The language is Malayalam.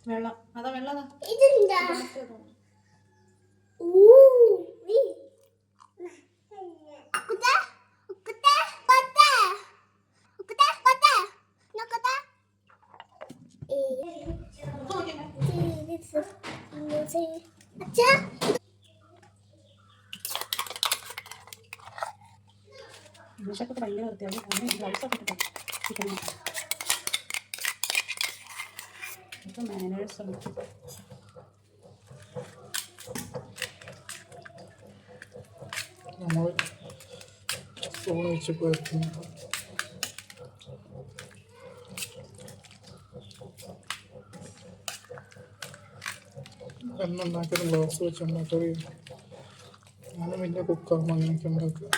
വെള്ളം അതാ വെള്ളം ഇംഗ്ലീഷൊക്കെ ഭയങ്കര വൃത്തിയാണ്. ഗ്ലൗസൊക്കെ ഇട്ടിട്ട് ചിക്കൻ ഇപ്പം മാനേഴ്സ് ഉണ്ട്. നമ്മൾ സ്പൂൺ വെച്ച് പുരട്ടുന്നു. എന്നുണ്ടാക്കിയത് ഗ്ലൗസ് വെച്ച് ഉണ്ടാക്കി. ഞാനും വലിയ കുക്കാകുമ്പോൾ അങ്ങനെയൊക്കെ ഉണ്ടാക്കുക.